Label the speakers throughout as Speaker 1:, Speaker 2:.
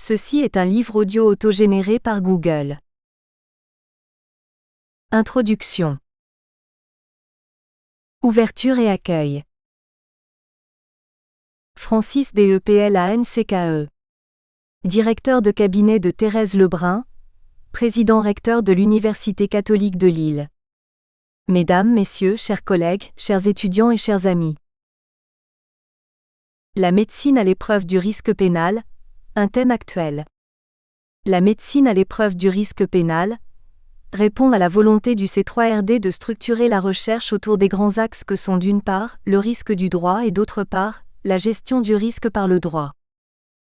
Speaker 1: Ceci est un livre audio autogénéré par Google. Introduction. Ouverture et accueil. Francis DeplanckE. Directeur de cabinet de Thérèse Lebrun, président-recteur de l'Université catholique de Lille. Mesdames, Messieurs, chers collègues, chers étudiants et chers amis. La médecine à l'épreuve du risque pénal, un thème actuel. La médecine à l'épreuve du risque pénal répond à la volonté du C3RD de structurer la recherche autour des grands axes que sont d'une part, le risque du droit et d'autre part, la gestion du risque par le droit.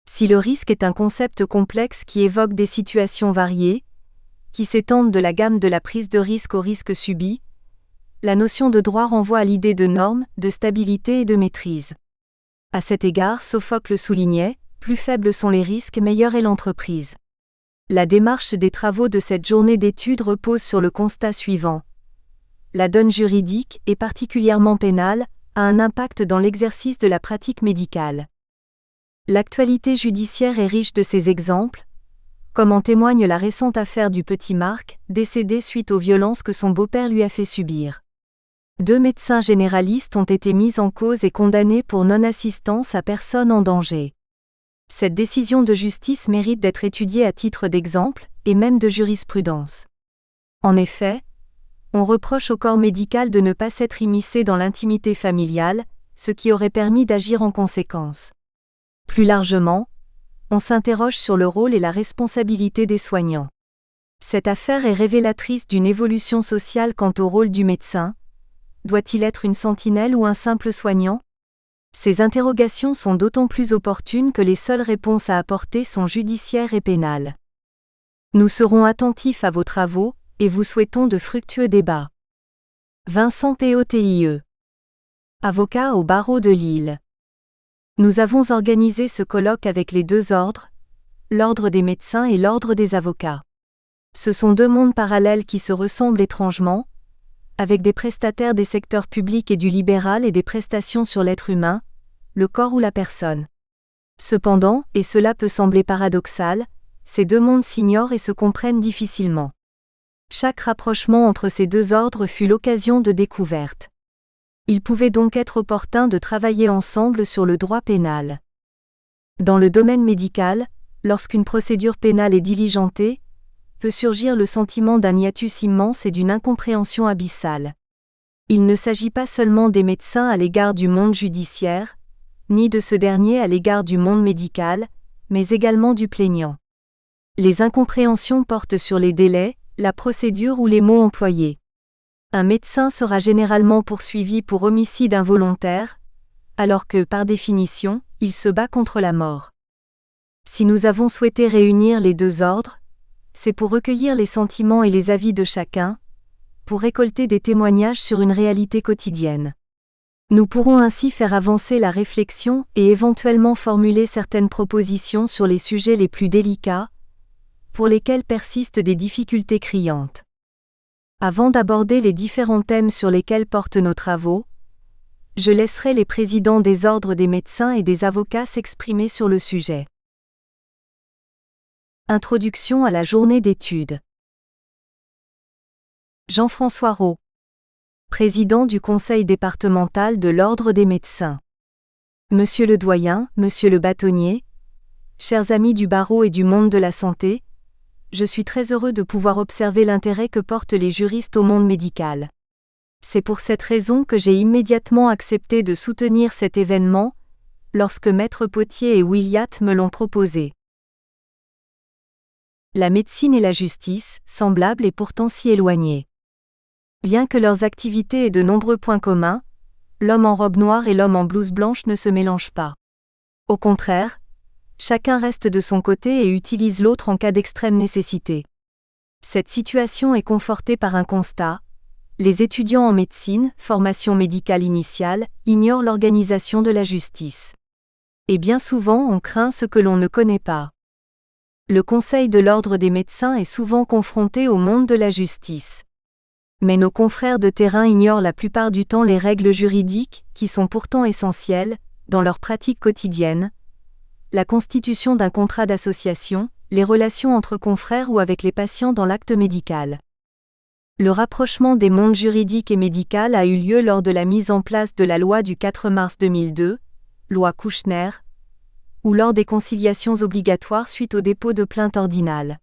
Speaker 1: Si le risque est un concept complexe qui évoque des situations variées, qui s'étendent de la gamme de la prise de risque au risque subi, la notion de droit renvoie à l'idée de normes, de stabilité et de maîtrise. À cet égard, Sophocle soulignait « Plus faibles sont les risques, meilleure est l'entreprise ». La démarche des travaux de cette journée d'études repose sur le constat suivant. La donne juridique, et particulièrement pénale, a un impact dans l'exercice de la pratique médicale. L'actualité judiciaire est riche de ces exemples, comme en témoigne la récente affaire du petit Marc, décédé suite aux violences que son beau-père lui a fait subir. 2 médecins généralistes ont été mis en cause et condamnés pour non-assistance à personne en danger. Cette décision de justice mérite d'être étudiée à titre d'exemple, et même de jurisprudence. En effet, on reproche au corps médical de ne pas s'être immiscé dans l'intimité familiale, ce qui aurait permis d'agir en conséquence. Plus largement, on s'interroge sur le rôle et la responsabilité des soignants. Cette affaire est révélatrice d'une évolution sociale quant au rôle du médecin. Doit-il être une sentinelle ou un simple soignant ? Ces interrogations sont d'autant plus opportunes que les seules réponses à apporter sont judiciaires et pénales. Nous serons attentifs à vos travaux, et vous souhaitons de fructueux débats. Vincent Potie. Avocat au barreau de Lille. Nous avons organisé ce colloque avec les 2 ordres, l'ordre des médecins et l'ordre des avocats. Ce sont 2 mondes parallèles qui se ressemblent étrangement, avec des prestataires des secteurs publics et du libéral et des prestations sur l'être humain, le corps ou la personne. Cependant, et cela peut sembler paradoxal, ces 2 mondes s'ignorent et se comprennent difficilement. Chaque rapprochement entre ces 2 ordres fut l'occasion de découvertes. Il pouvait donc être opportun de travailler ensemble sur le droit pénal. Dans le domaine médical, lorsqu'une procédure pénale est diligentée, peut surgir le sentiment d'un hiatus immense et d'une incompréhension abyssale. Il ne s'agit pas seulement des médecins à l'égard du monde judiciaire, ni de ce dernier à l'égard du monde médical, mais également du plaignant. Les incompréhensions portent sur les délais, la procédure ou les mots employés. Un médecin sera généralement poursuivi pour homicide involontaire, alors que, par définition, il se bat contre la mort. Si nous avons souhaité réunir les 2 ordres, c'est pour recueillir les sentiments et les avis de chacun, pour récolter des témoignages sur une réalité quotidienne. Nous pourrons ainsi faire avancer la réflexion et éventuellement formuler certaines propositions sur les sujets les plus délicats, pour lesquels persistent des difficultés criantes. Avant d'aborder les différents thèmes sur lesquels portent nos travaux, je laisserai les présidents des ordres des médecins et des avocats s'exprimer sur le sujet. Introduction à la journée d'études. Jean-François Roux, président du conseil départemental de l'Ordre des médecins. Monsieur le doyen, monsieur le bâtonnier, chers amis du barreau et du monde de la santé, je suis très heureux de pouvoir observer l'intérêt que portent les juristes au monde médical. C'est pour cette raison que j'ai immédiatement accepté de soutenir cet événement, lorsque Maître Potie et Williat me l'ont proposé. La médecine et la justice, semblables et pourtant si éloignées. Bien que leurs activités aient de nombreux points communs, l'homme en robe noire et l'homme en blouse blanche ne se mélangent pas. Au contraire, chacun reste de son côté et utilise l'autre en cas d'extrême nécessité. Cette situation est confortée par un constat. Les étudiants en médecine, formation médicale initiale, ignorent l'organisation de la justice. Et bien souvent on craint ce que l'on ne connaît pas. Le Conseil de l'Ordre des médecins est souvent confronté au monde de la justice. Mais nos confrères de terrain ignorent la plupart du temps les règles juridiques, qui sont pourtant essentielles, dans leur pratique quotidienne, la constitution d'un contrat d'association, les relations entre confrères ou avec les patients dans l'acte médical. Le rapprochement des mondes juridique et médical a eu lieu lors de la mise en place de la loi du 4 mars 2002, loi Kouchner, ou lors des conciliations obligatoires suite au dépôt de plainte ordinale.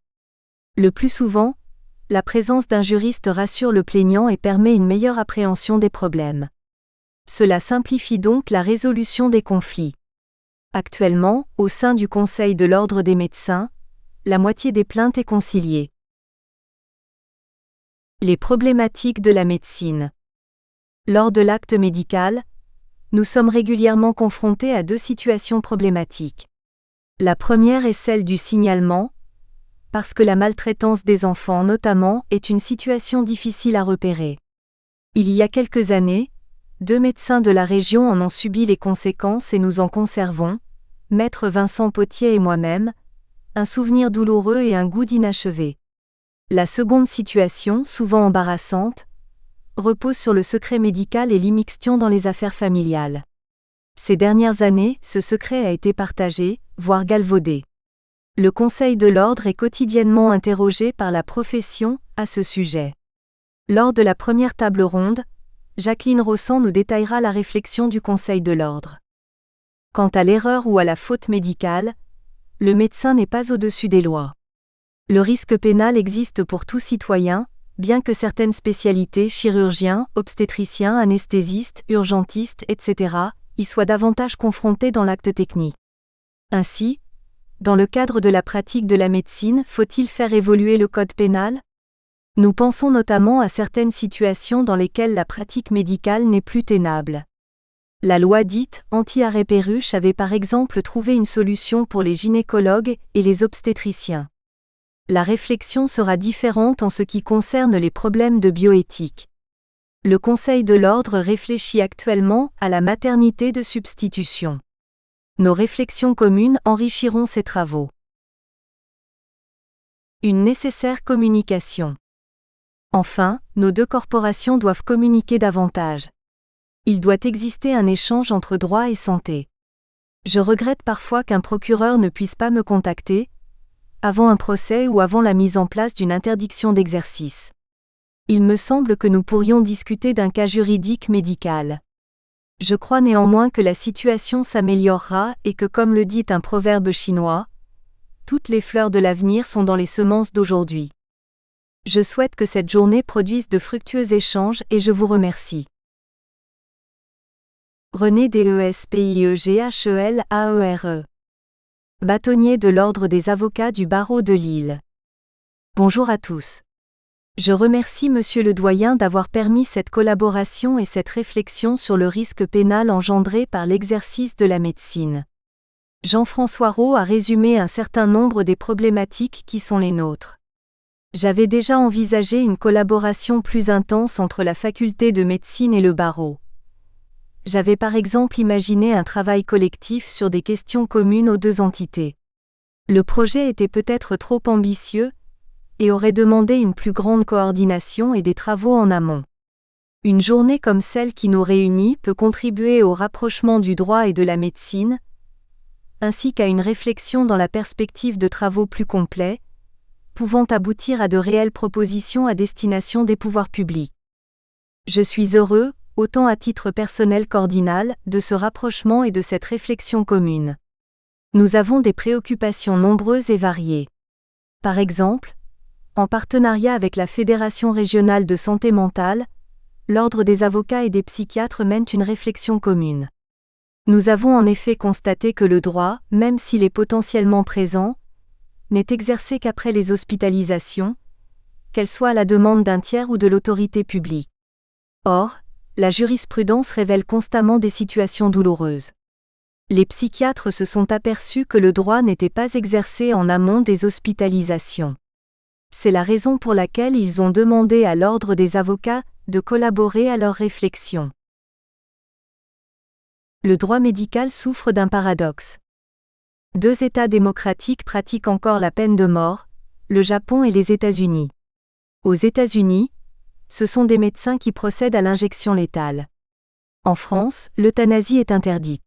Speaker 1: Le plus souvent, la présence d'un juriste rassure le plaignant et permet une meilleure appréhension des problèmes. Cela simplifie donc la résolution des conflits. Actuellement, au sein du Conseil de l'Ordre des médecins, la moitié des plaintes est conciliée. Les problématiques de la médecine. Lors de l'acte médical, nous sommes régulièrement confrontés à deux situations problématiques. La première est celle du signalement, parce que la maltraitance des enfants notamment est une situation difficile à repérer. Il y a quelques années, 2 médecins de la région en ont subi les conséquences et nous en conservons, maître Vincent Potier et moi-même, un souvenir douloureux et un goût d'inachevé. La seconde situation, souvent embarrassante, repose sur le secret médical et l'immixtion dans les affaires familiales. Ces dernières années, ce secret a été partagé, voire galvaudé. Le Conseil de l'Ordre est quotidiennement interrogé par la profession à ce sujet. Lors de la première table ronde, Jacqueline Rossan nous détaillera la réflexion du Conseil de l'Ordre. Quant à l'erreur ou à la faute médicale, le médecin n'est pas au-dessus des lois. Le risque pénal existe pour tout citoyen, bien que certaines spécialités, chirurgiens, obstétriciens, anesthésistes, urgentistes, etc., y soient davantage confrontés dans l'acte technique. Ainsi, dans le cadre de la pratique de la médecine, faut-il faire évoluer le code pénal ? Nous pensons notamment à certaines situations dans lesquelles la pratique médicale n'est plus tenable. La loi dite anti-arrêt perruche avait par exemple trouvé une solution pour les gynécologues et les obstétriciens. La réflexion sera différente en ce qui concerne les problèmes de bioéthique. Le Conseil de l'Ordre réfléchit actuellement à la maternité de substitution. Nos réflexions communes enrichiront ces travaux. Une nécessaire communication. Enfin, nos deux corporations doivent communiquer davantage. Il doit exister un échange entre droit et santé. Je regrette parfois qu'un procureur ne puisse pas me contacter, avant un procès ou avant la mise en place d'une interdiction d'exercice. Il me semble que nous pourrions discuter d'un cas juridique médical. Je crois néanmoins que la situation s'améliorera et que, comme le dit un proverbe chinois, toutes les fleurs de l'avenir sont dans les semences d'aujourd'hui. Je souhaite que cette journée produise de fructueux échanges et je vous remercie. René Despieghelaere. Bâtonnier de l'Ordre des avocats du barreau de Lille. Bonjour à tous. Je remercie Monsieur le Doyen d'avoir permis cette collaboration et cette réflexion sur le risque pénal engendré par l'exercice de la médecine. Jean-François Roux a résumé un certain nombre des problématiques qui sont les nôtres. J'avais déjà envisagé une collaboration plus intense entre la faculté de médecine et le barreau. J'avais par exemple imaginé un travail collectif sur des questions communes aux deux entités. Le projet était peut-être trop ambitieux et aurait demandé une plus grande coordination et des travaux en amont. Une journée comme celle qui nous réunit peut contribuer au rapprochement du droit et de la médecine, ainsi qu'à une réflexion dans la perspective de travaux plus complets, pouvant aboutir à de réelles propositions à destination des pouvoirs publics. Je suis heureux, autant à titre personnel qu'ordinal, de ce rapprochement et de cette réflexion commune. Nous avons des préoccupations nombreuses et variées. Par exemple, en partenariat avec la Fédération régionale de santé mentale, l'Ordre des avocats et des psychiatres mène une réflexion commune. Nous avons en effet constaté que le droit, même s'il est potentiellement présent, n'est exercé qu'après les hospitalisations, qu'elles soient à la demande d'un tiers ou de l'autorité publique. Or, la jurisprudence révèle constamment des situations douloureuses. Les psychiatres se sont aperçus que le droit n'était pas exercé en amont des hospitalisations. C'est la raison pour laquelle ils ont demandé à l'Ordre des avocats de collaborer à leur réflexion. Le droit médical souffre d'un paradoxe. 2 États démocratiques pratiquent encore la peine de mort, le Japon et les États-Unis. Aux États-Unis, ce sont des médecins qui procèdent à l'injection létale. En France, l'euthanasie est interdite.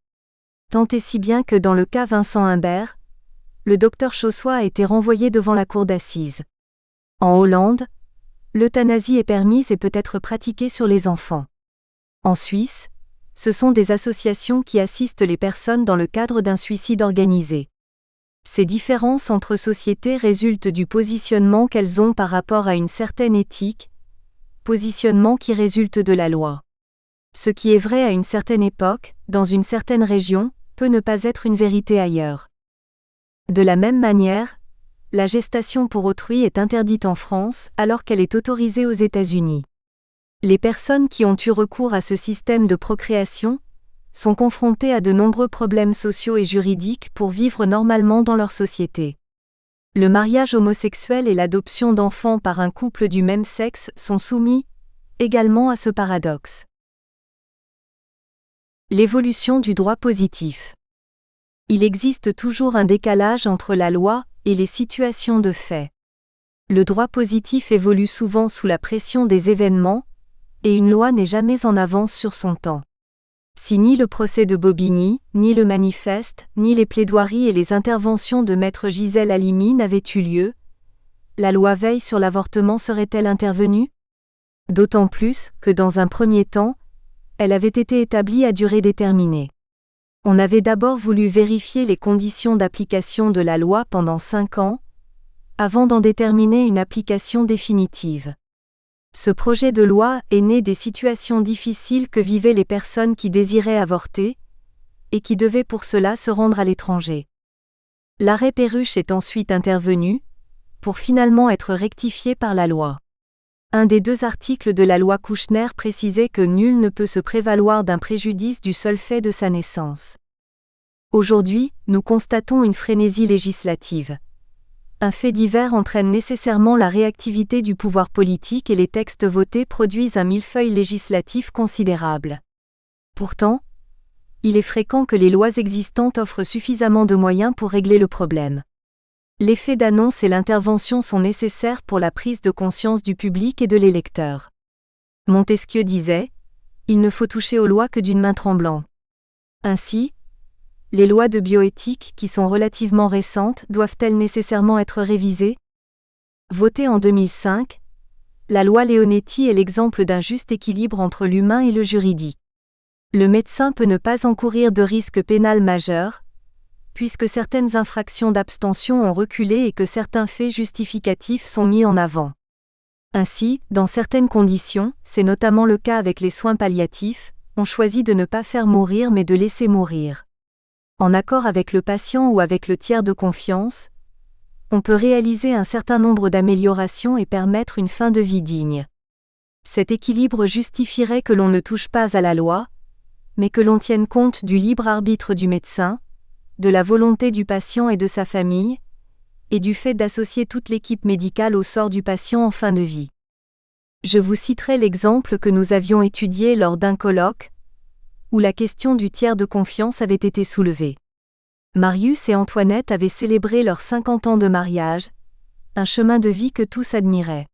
Speaker 1: Tant et si bien que dans le cas Vincent Humbert, le docteur Chaussois a été renvoyé devant la cour d'assises. En Hollande, l'euthanasie est permise et peut être pratiquée sur les enfants. En Suisse, ce sont des associations qui assistent les personnes dans le cadre d'un suicide organisé. Ces différences entre sociétés résultent du positionnement qu'elles ont par rapport à une certaine éthique, positionnement qui résulte de la loi. Ce qui est vrai à une certaine époque, dans une certaine région, peut ne pas être une vérité ailleurs. De la même manière, la gestation pour autrui est interdite en France alors qu'elle est autorisée aux États-Unis. Les personnes qui ont eu recours à ce système de procréation sont confrontées à de nombreux problèmes sociaux et juridiques pour vivre normalement dans leur société. Le mariage homosexuel et l'adoption d'enfants par un couple du même sexe sont soumis également à ce paradoxe. L'évolution du droit positif. Il existe toujours un décalage entre la loi et les situations de fait. Le droit positif évolue souvent sous la pression des événements, et une loi n'est jamais en avance sur son temps. Si ni le procès de Bobigny, ni le manifeste, ni les plaidoiries et les interventions de maître Gisèle Halimi n'avaient eu lieu, la loi Veil sur l'avortement serait-elle intervenue ? D'autant plus que dans un premier temps, elle avait été établie à durée déterminée. On avait d'abord voulu vérifier les conditions d'application de la loi pendant 5 ans, avant d'en déterminer une application définitive. Ce projet de loi est né des situations difficiles que vivaient les personnes qui désiraient avorter, et qui devaient pour cela se rendre à l'étranger. L'arrêt Perruche est ensuite intervenu, pour finalement être rectifié par la loi. Un des 2 articles de la loi Kouchner précisait que nul ne peut se prévaloir d'un préjudice du seul fait de sa naissance. Aujourd'hui, nous constatons une frénésie législative. Un fait divers entraîne nécessairement la réactivité du pouvoir politique et les textes votés produisent un millefeuille législatif considérable. Pourtant, il est fréquent que les lois existantes offrent suffisamment de moyens pour régler le problème. L'effet d'annonce et l'intervention sont nécessaires pour la prise de conscience du public et de l'électeur. Montesquieu disait « Il ne faut toucher aux lois que d'une main tremblante ». Ainsi, les lois de bioéthique, qui sont relativement récentes, doivent-elles nécessairement être révisées ? Votée en 2005, la loi Leonetti est l'exemple d'un juste équilibre entre l'humain et le juridique. Le médecin peut ne pas encourir de risque pénal majeur, puisque certaines infractions d'abstention ont reculé et que certains faits justificatifs sont mis en avant. Ainsi, dans certaines conditions, c'est notamment le cas avec les soins palliatifs, on choisit de ne pas faire mourir mais de laisser mourir. En accord avec le patient ou avec le tiers de confiance, on peut réaliser un certain nombre d'améliorations et permettre une fin de vie digne. Cet équilibre justifierait que l'on ne touche pas à la loi, mais que l'on tienne compte du libre arbitre du médecin, de la volonté du patient et de sa famille, et du fait d'associer toute l'équipe médicale au sort du patient en fin de vie. Je vous citerai l'exemple que nous avions étudié lors d'un colloque, où la question du tiers de confiance avait été soulevée. Marius et Antoinette avaient célébré leurs 50 ans de mariage, un chemin de vie que tous admiraient.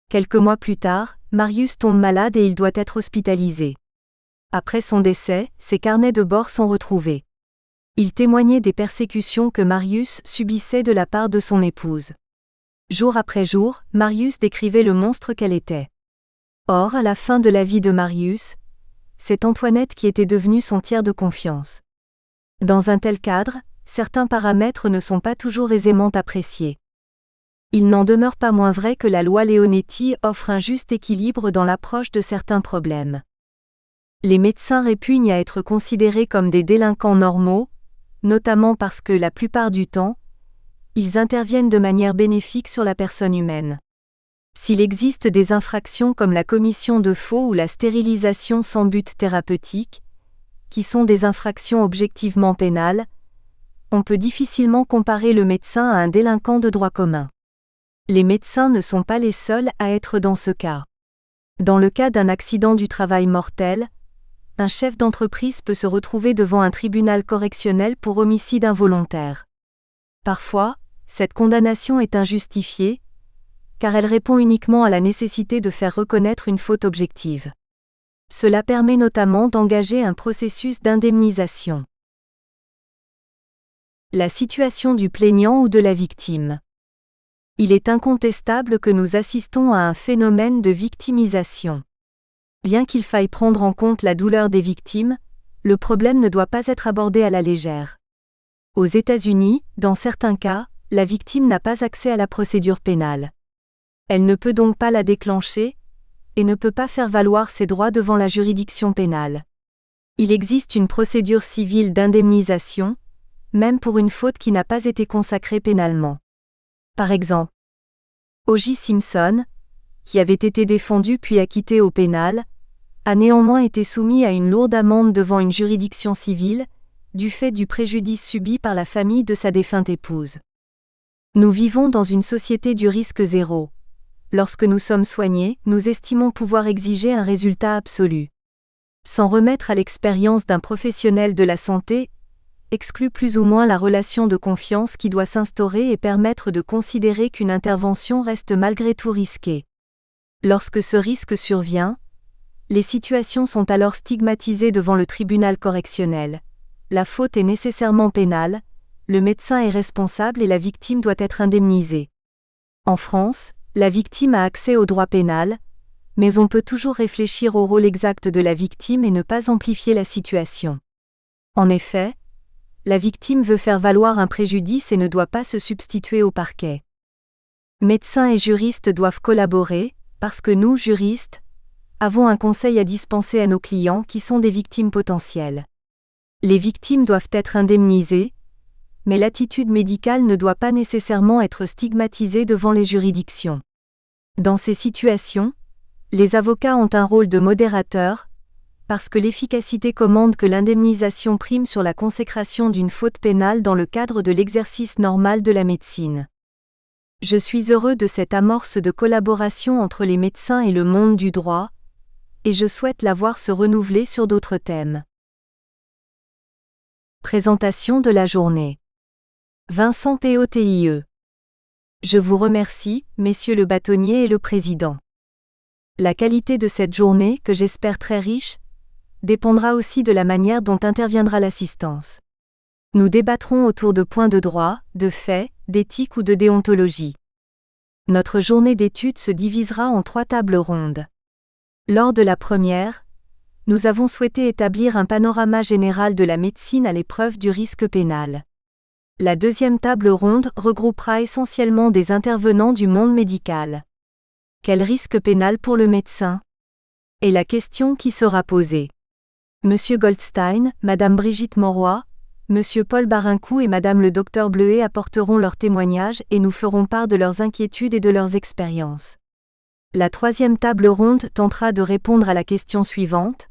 Speaker 1: Quelques mois plus tard, Marius tombe malade et il doit être hospitalisé. Après son décès, ses carnets de bord sont retrouvés. Il témoignait des persécutions que Marius subissait de la part de son épouse. Jour après jour, Marius décrivait le monstre qu'elle était. Or, à la fin de la vie de Marius, c'est Antoinette qui était devenue son tiers de confiance. Dans un tel cadre, certains paramètres ne sont pas toujours aisément appréciés. Il n'en demeure pas moins vrai que la loi Leonetti offre un juste équilibre dans l'approche de certains problèmes. Les médecins répugnent à être considérés comme des délinquants normaux, notamment parce que, la plupart du temps, ils interviennent de manière bénéfique sur la personne humaine. S'il existe des infractions comme la commission de faux ou la stérilisation sans but thérapeutique, qui sont des infractions objectivement pénales, on peut difficilement comparer le médecin à un délinquant de droit commun. Les médecins ne sont pas les seuls à être dans ce cas. Dans le cas d'un accident du travail mortel, un chef d'entreprise peut se retrouver devant un tribunal correctionnel pour homicide involontaire. Parfois, cette condamnation est injustifiée, car elle répond uniquement à la nécessité de faire reconnaître une faute objective. Cela permet notamment d'engager un processus d'indemnisation. La situation du plaignant ou de la victime. Il est incontestable que nous assistons à un phénomène de victimisation. Bien qu'il faille prendre en compte la douleur des victimes, le problème ne doit pas être abordé à la légère. Aux États-Unis, dans certains cas, la victime n'a pas accès à la procédure pénale. Elle ne peut donc pas la déclencher, et ne peut pas faire valoir ses droits devant la juridiction pénale. Il existe une procédure civile d'indemnisation, même pour une faute qui n'a pas été consacrée pénalement. Par exemple, O.J. Simpson, qui avait été défendu puis acquitté au pénal, a néanmoins été soumis à une lourde amende devant une juridiction civile, du fait du préjudice subi par la famille de sa défunte épouse. Nous vivons dans une société du risque zéro. Lorsque nous sommes soignés, nous estimons pouvoir exiger un résultat absolu. S'en remettre à l'expérience d'un professionnel de la santé exclut plus ou moins la relation de confiance qui doit s'instaurer et permettre de considérer qu'une intervention reste malgré tout risquée. Lorsque ce risque survient, les situations sont alors stigmatisées devant le tribunal correctionnel. La faute est nécessairement pénale, le médecin est responsable et la victime doit être indemnisée. En France, la victime a accès au droit pénal, mais on peut toujours réfléchir au rôle exact de la victime et ne pas amplifier la situation. En effet, la victime veut faire valoir un préjudice et ne doit pas se substituer au parquet. Médecins et juristes doivent collaborer, parce que nous, juristes, avons un conseil à dispenser à nos clients qui sont des victimes potentielles. Les victimes doivent être indemnisées, mais l'attitude médicale ne doit pas nécessairement être stigmatisée devant les juridictions. Dans ces situations, les avocats ont un rôle de modérateur, parce que l'efficacité commande que l'indemnisation prime sur la consécration d'une faute pénale dans le cadre de l'exercice normal de la médecine. Je suis heureux de cette amorce de collaboration entre les médecins et le monde du droit, et je souhaite la voir se renouveler sur d'autres thèmes. Présentation de la journée. Vincent Potie. Je vous remercie, messieurs le bâtonnier et le président. La qualité de cette journée, que j'espère très riche, dépendra aussi de la manière dont interviendra l'assistance. Nous débattrons autour de points de droit, de faits, d'éthique ou de déontologie. Notre journée d'études se divisera en 3 tables rondes. Lors de la première, nous avons souhaité établir un panorama général de la médecine à l'épreuve du risque pénal. La deuxième table ronde regroupera essentiellement des intervenants du monde médical. Quel risque pénal pour le médecin ? Et la question qui sera posée. Monsieur Goldstein, Madame Brigitte Mauroy, Monsieur Paul Barincou et Madame le Dr Bleuet apporteront leurs témoignages et nous ferons part de leurs inquiétudes et de leurs expériences. La troisième table ronde tentera de répondre à la question suivante.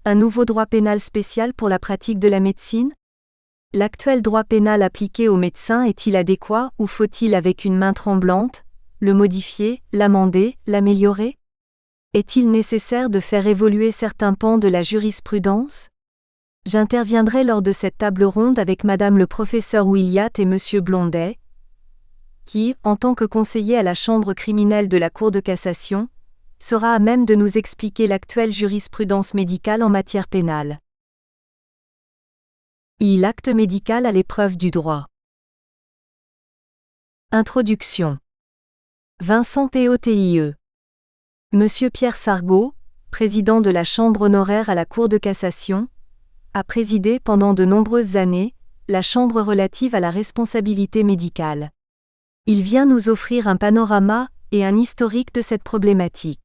Speaker 1: Un nouveau droit pénal spécial pour la pratique de la médecine ? L'actuel droit pénal appliqué aux médecins est-il adéquat ou faut-il avec une main tremblante, le modifier, l'amender, l'améliorer ? Est-il nécessaire de faire évoluer certains pans de la jurisprudence ? J'interviendrai lors de cette table ronde avec Madame le professeur Williat et Monsieur Blondet, qui, en tant que conseiller à la chambre criminelle de la Cour de cassation, sera à même de nous expliquer l'actuelle jurisprudence médicale en matière pénale. L'acte médical à l'épreuve du droit. Introduction. Vincent Potie. Monsieur Pierre Sargaud, président de la Chambre honoraire à la Cour de cassation, a présidé pendant de nombreuses années la Chambre relative à la responsabilité médicale. Il vient nous offrir un panorama et un historique de cette problématique.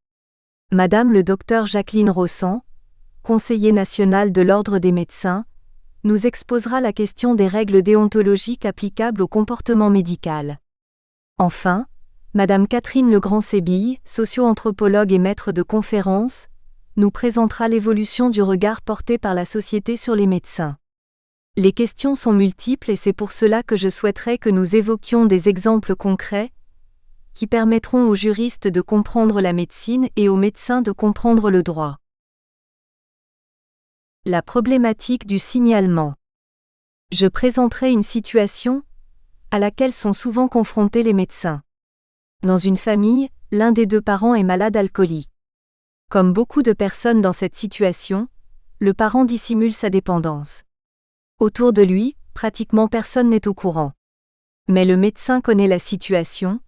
Speaker 1: Madame le docteur Jacqueline Rossan, conseiller nationale de l'Ordre des médecins, nous exposera la question des règles déontologiques applicables au comportement médical. Enfin, Madame Catherine Legrand-Sébille, socio-anthropologue et maître de conférences, nous présentera l'évolution du regard porté par la société sur les médecins. Les questions sont multiples et c'est pour cela que je souhaiterais que nous évoquions des exemples concrets qui permettront aux juristes de comprendre la médecine et aux médecins de comprendre le droit. La problématique du signalement. Je présenterai une situation à laquelle sont souvent confrontés les médecins. Dans une famille, l'un des 2 parents est malade alcoolique. Comme beaucoup de personnes dans cette situation, le parent dissimule sa dépendance. Autour de lui, pratiquement personne n'est au courant. Mais le médecin connaît la situation,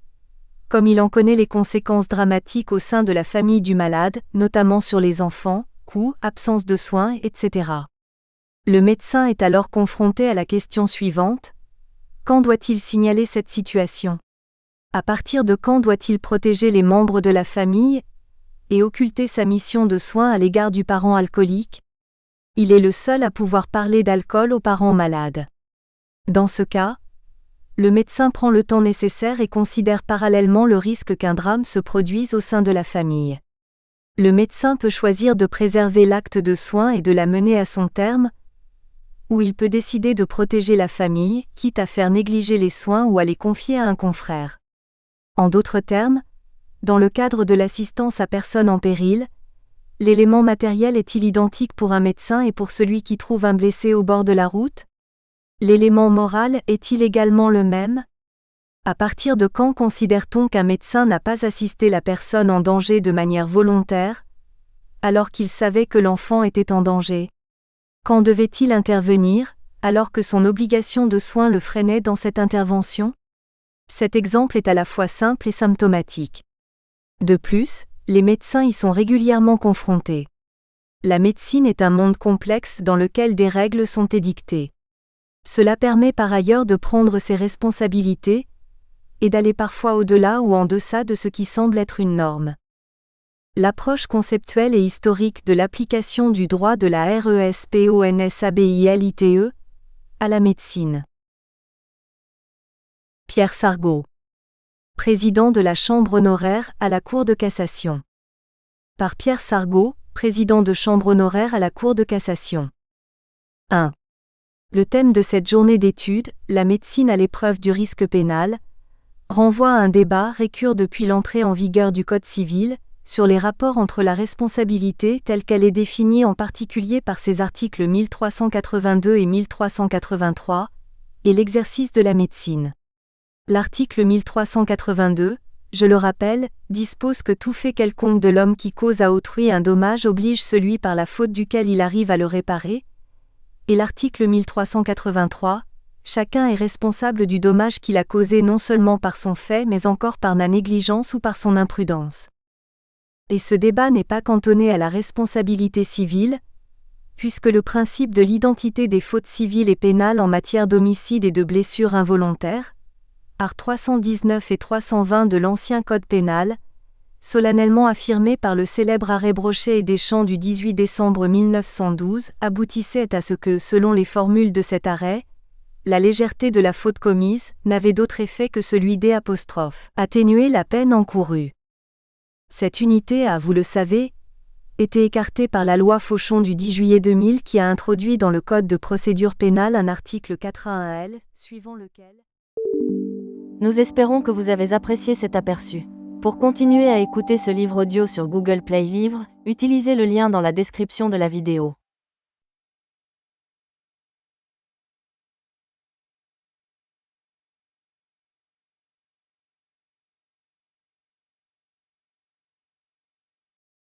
Speaker 1: comme il en connaît les conséquences dramatiques au sein de la famille du malade, notamment sur les enfants, coûts, absence de soins, etc. Le médecin est alors confronté à la question suivante: quand doit-il signaler cette situation? À partir de quand doit-il protéger les membres de la famille et occulter sa mission de soins à l'égard du parent alcoolique? Il est le seul à pouvoir parler d'alcool aux parents malades. Dans ce cas, le médecin prend le temps nécessaire et considère parallèlement le risque qu'un drame se produise au sein de la famille. Le médecin peut choisir de préserver l'acte de soin et de la mener à son terme, ou il peut décider de protéger la famille, quitte à faire négliger les soins ou à les confier à un confrère. En d'autres termes, dans le cadre de l'assistance à personne en péril, l'élément matériel est-il identique pour un médecin et pour celui qui trouve un blessé au bord de la route? L'élément moral est-il également le même? À partir de quand considère-t-on qu'un médecin n'a pas assisté la personne en danger de manière volontaire, alors qu'il savait que l'enfant était en danger? Quand devait-il intervenir, alors que son obligation de soin le freinait dans cette intervention? Cet exemple est à la fois simple et symptomatique. De plus, les médecins y sont régulièrement confrontés. La médecine est un monde complexe dans lequel des règles sont édictées. Cela permet par ailleurs de prendre ses responsabilités et d'aller parfois au-delà ou en deçà de ce qui semble être une norme. L'approche conceptuelle et historique de l'application du droit de la RESPONSABILITE à la médecine. Pierre Sargaud, président de la Chambre honoraire à la Cour de cassation. Par Pierre Sargaud, président de Chambre honoraire à la Cour de cassation. 1. Le thème de cette journée d'études, la médecine à l'épreuve du risque pénal, renvoie à un débat récurrent depuis l'entrée en vigueur du Code civil, sur les rapports entre la responsabilité telle qu'elle est définie en particulier par ses articles 1382 et 1383, et l'exercice de la médecine. L'article 1382, je le rappelle, dispose que tout fait quelconque de l'homme qui cause à autrui un dommage oblige celui par la faute duquel il arrive à le réparer, et l'article 1383, chacun est responsable du dommage qu'il a causé non seulement par son fait mais encore par la négligence ou par son imprudence. Et ce débat n'est pas cantonné à la responsabilité civile, puisque le principe de l'identité des fautes civiles et pénales en matière d'homicide et de blessures involontaires, art. 319 et 320 de l'Ancien Code pénal, solennellement affirmé par le célèbre arrêt Brochet et Deschamps du 18 décembre 1912, aboutissait à ce que, selon les formules de cet arrêt, la légèreté de la faute commise n'avait d'autre effet que celui d'atténuer la peine encourue. Cette unité a, vous le savez, été écartée par la loi Fauchon du 10 juillet 2000 qui a introduit dans le Code de procédure pénale un article 4.1L, suivant lequel...
Speaker 2: Nous espérons que vous avez apprécié cet aperçu. Pour continuer à écouter ce livre audio sur Google Play Livres, utilisez le lien dans la description de la vidéo.